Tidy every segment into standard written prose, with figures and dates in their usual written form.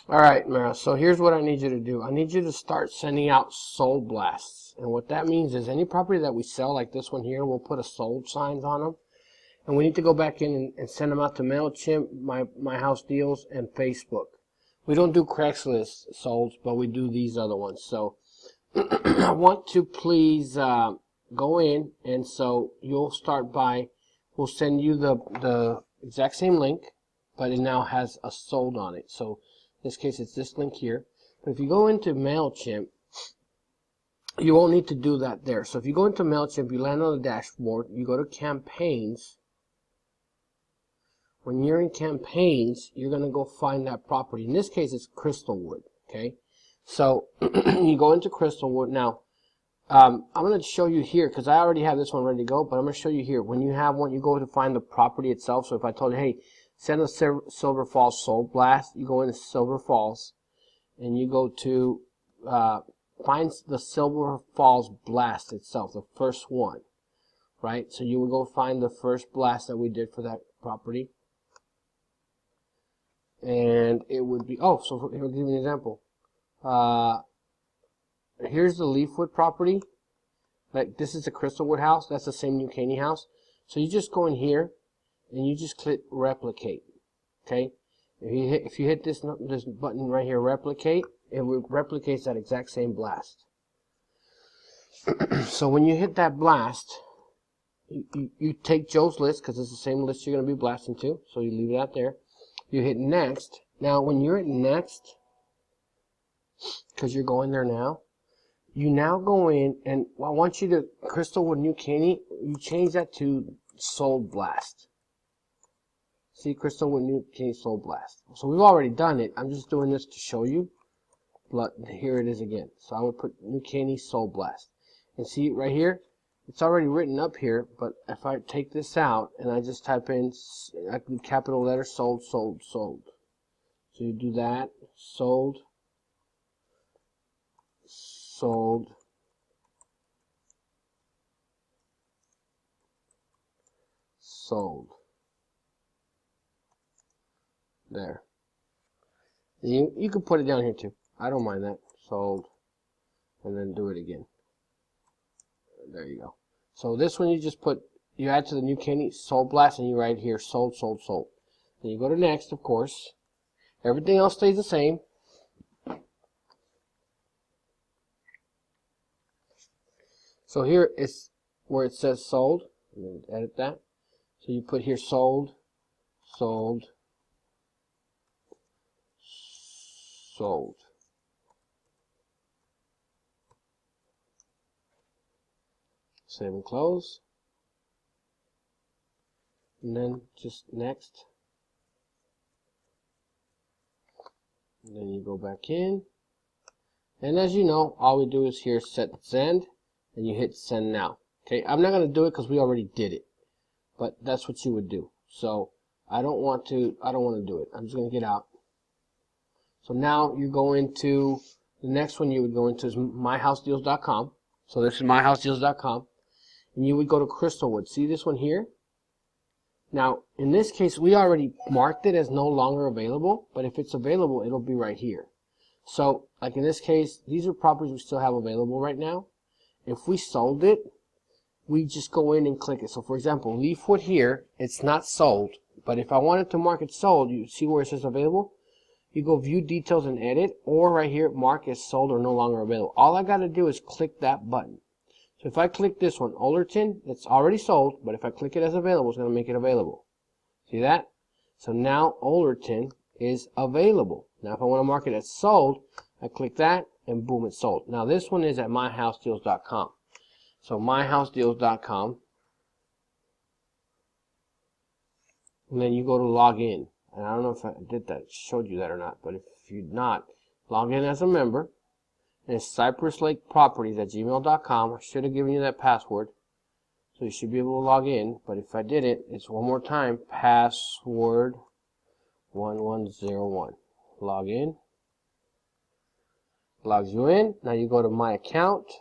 All right, Mara. So here's what I need you to do. I need you to start sending out sold blasts. And what that means is any property that we sell, like this one here, we'll put a sold signs on them. And we need to go back in and send them out to MailChimp, My House Deals, and Facebook. We don't do Craigslist solds, but we do these other ones. So I want to please go in, and so you'll start by, we'll send you the exact same link, but it now has a sold on it. So in this case, it's this link here. But if you go into MailChimp, you won't need to do that there. So if you go into MailChimp, you land on the dashboard, you go to campaigns. When you're in campaigns, you're going to go find that property. In this case, it's Crystalwood. Okay, so you go into Crystalwood. Now, I'm going to show you here because I already have this one ready to go, but I'm going to show you here. When you have one, you go to find the property itself. So if I told you, hey, send a Silver Falls sold blast, you go into Silver Falls, and you go to find the Silver Falls blast itself, the first one, right? So you would go find the first blast that we did for that property. And it would be, oh, so here, I'll give you an example. Here's the Leafwood property. Like, this is the Crystalwood house. That's the same New Caney house. So you just go in here, and you just click replicate. Okay? If you hit this button right here, replicate, it replicates that exact same blast. So when you hit that blast, you take Joe's list, because it's the same list you're going to be blasting to. So you leave that there. You hit next. Now, when you're at next, because you're going there now, you now go in, and I want you to, Crystalwood New Caney, you change that to sold blast. See, Crystalwood New Caney sold blast. So we've already done it. I'm just doing this to show you. But here it is again. So I would put New Caney sold blast. And see right here, it's already written up here, but if I take this out and I just type in, I can capital letter sold, sold, sold. So you do that, sold, sold, sold. There. You can put it down here too. I don't mind that. Sold. And then do it again. There you go. So this one you just put, you add to the New Caney sold blast, and you write here sold, sold, sold. Then you go to next, of course. Everything else stays the same. So here is where it says sold. I'm going to edit that. So you put here sold, sold, sold. Save and close. And then just next. And then you go back in. And as you know, all we do is here set send, and you hit send now. Okay, I'm not going to do it because we already did it. But that's what you would do. So I don't want to do it. I'm just going to get out. So now you go into the next one you would go into is myhousedeals.com. So this is myhousedeals.com. And you would go to Crystalwood. See this one here? Now, in this case, we already marked it as no longer available, but if it's available, it'll be right here. So, like in this case, these are properties we still have available right now. If we sold it, we just go in and click it. So, for example, Leafwood here, it's not sold, but if I wanted to mark it sold, you see where it says available? You go view details and edit, or right here, mark as sold or no longer available. All I got to do is click that button. So if I click this one, Ollerton, it's already sold, but if I click it as available, it's going to make it available. See that? So now Ollerton is available. Now if I want to mark it as sold, I click that, and boom, it's sold. Now this one is at myhousedeals.com. So myhousedeals.com, and then you go to log in. And I don't know if I did that, showed you that or not, but if you're not, log in as a member. And it's cypresslakeproperties@gmail.com. I should have given you that password. So you should be able to log in. But if I did it, it's one more time. Password 1101. Log in. Logs you in. Now you go to my account.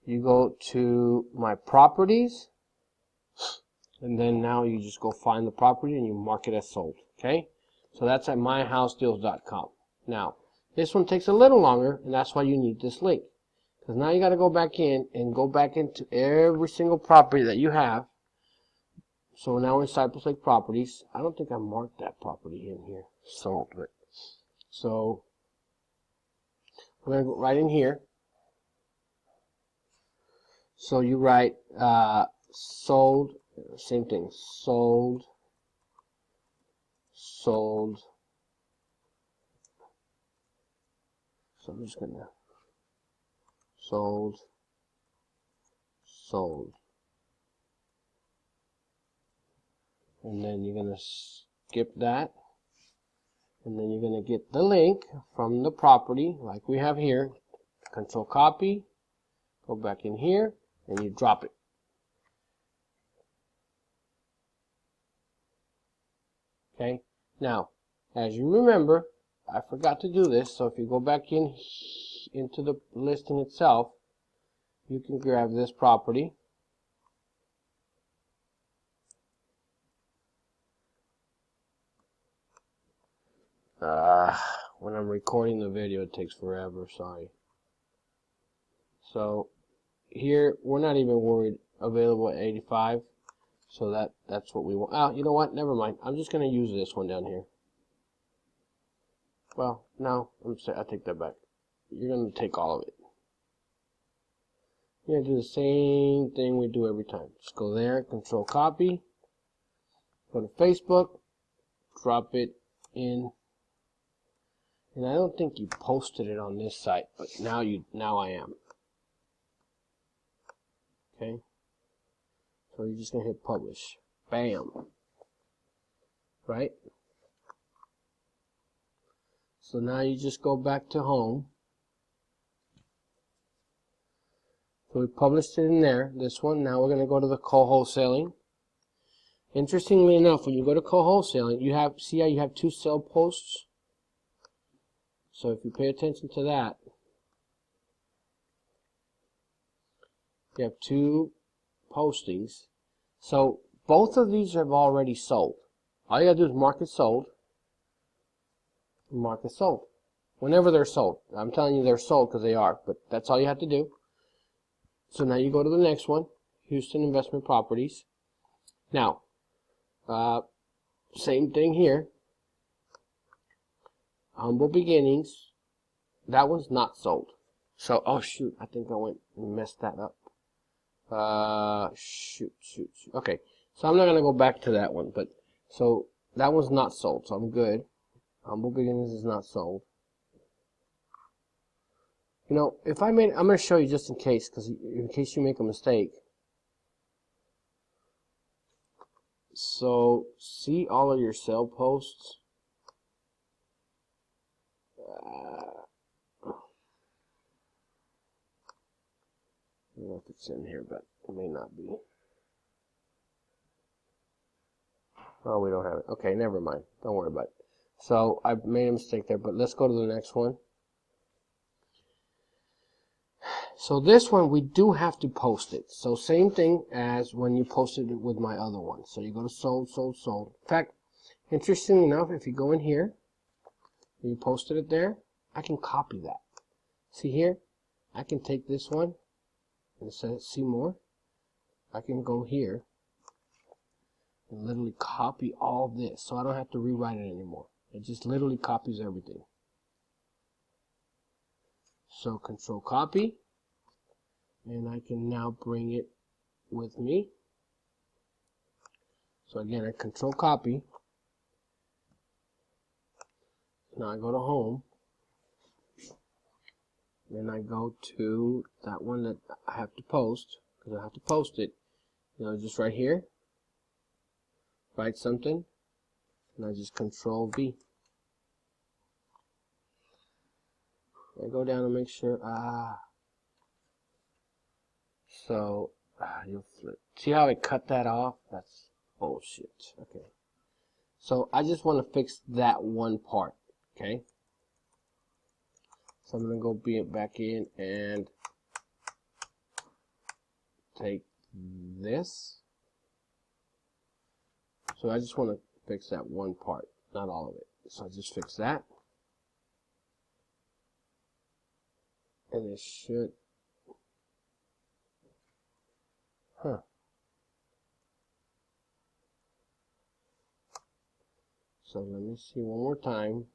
You go to my properties. And then now you just go find the property and you mark it as sold. Okay? So that's at myhousedeals.com. Now, this one takes a little longer, and that's why you need this link. Because now you got to go back in and go back into every single property that you have. So now in Cypress Lake Properties, I don't think I marked that property in here. So we're going to go right in here. So you write sold, same thing, sold. So I'm just going to sold. And then you're going to skip that. And then you're going to get the link from the property like we have here. Control copy. Go back in here and you drop it. Okay. Now, as you remember, I forgot to do this. So if you go back into the listing itself, you can grab this property. When I'm recording the video, it takes forever. Sorry. So here, we're not even worried. Available at 85. So that's what we want. Oh, you know what? Never mind. I'm just going to use this one down here. Well, no. I take that back. You're going to take all of it. You're going to do the same thing we do every time. Just go there, control copy. Go to Facebook. Drop it in. And I don't think you posted it on this site, but now I am. Okay. So you're just gonna hit publish. Bam. Right? So now you just go back to home. So we published it in there, this one. Now we're gonna go to the co-wholesaling. Interestingly enough, when you go to co-wholesaling, see how you have 2 sell posts? So if you pay attention to that, you have 2 postings. So both of these have already sold. All you gotta do is mark it sold. Mark it sold. Whenever they're sold. I'm telling you they're sold because they are, but that's all you have to do. So now you go to the next one, Houston Investment Properties. Now, same thing here. Humble Beginnings. That one's not sold. So, oh shoot, I think I went and messed that up. Shoot. Okay, so I'm not going to go back to that one, but, so, that one's not sold, so I'm good. Humble Beginnings is not sold. You know, I'm going to show you just in case, because in case you make a mistake. So, see all of your sell posts. I don't know if it's in here, but it may not be. Oh, we don't have it. Okay, never mind. Don't worry about it. So, I made a mistake there, but let's go to the next one. So this one, we do have to post it. So same thing as when you posted it with my other one. So you go to sold. In fact, interestingly enough, if you go in here, and you posted it there, I can copy that. See here? I can take this one, and it says see more. I can go here, and literally copy all this. So I don't have to rewrite it anymore. It just literally copies everything. So control copy. And I can now bring it with me. So again, I control copy. Now I go to home. Then I go to that one that I have to post, because I have to post it. You know, just right here. Write something. And I just control V. I go down and make sure. So, you'll flip. See how I cut that off? That's bullshit. Okay. So, I just want to fix that one part. Okay. So, I'm going to go back in and take this. So, I just want to fix that one part, not all of it. So, I just fix that. And it should, huh. So let me see one more time.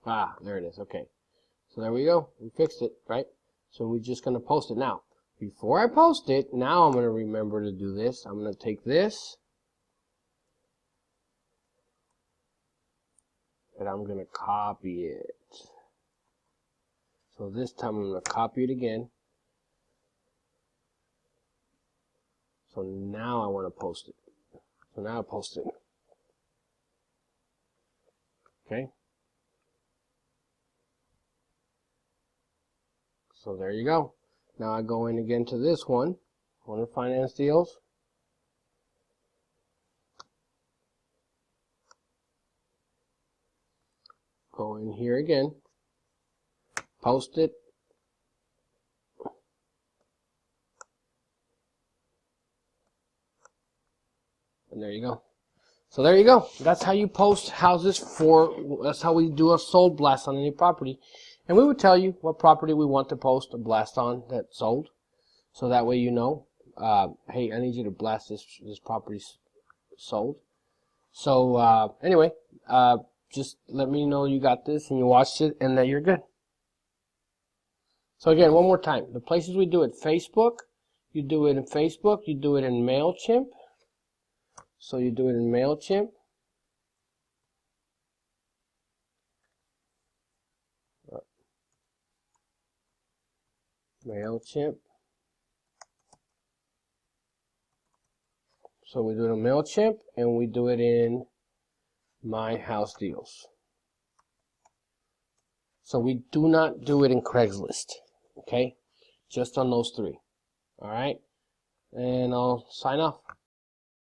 Ah, there it is. Okay. So there we go. We fixed it, right? So we're just going to post it now. Before I post it, now I'm going to remember to do this. I'm going to take this and I'm going to copy it. So this time I'm going to copy it again. So now I want to post it. So now I post it. Okay. So there you go. Now I go in again to this one. Owner Finance Deals. Go in here again. Post it. And there you go. So there you go. That's how you post houses that's how we do a sold blast on any property. And we would tell you what property we want to post a blast on that sold. So that way you know, hey, I need you to blast this property sold. So anyway, just let me know you got this and you watched it and that you're good. So again, one more time. The places we do it, Facebook. You do it in Facebook. You do it in MailChimp. So you do it in MailChimp. MailChimp. So we do it in MailChimp and we do it in My House Deals. So we do not do it in Craigslist. Okay? Just on those three. Alright? And I'll sign off.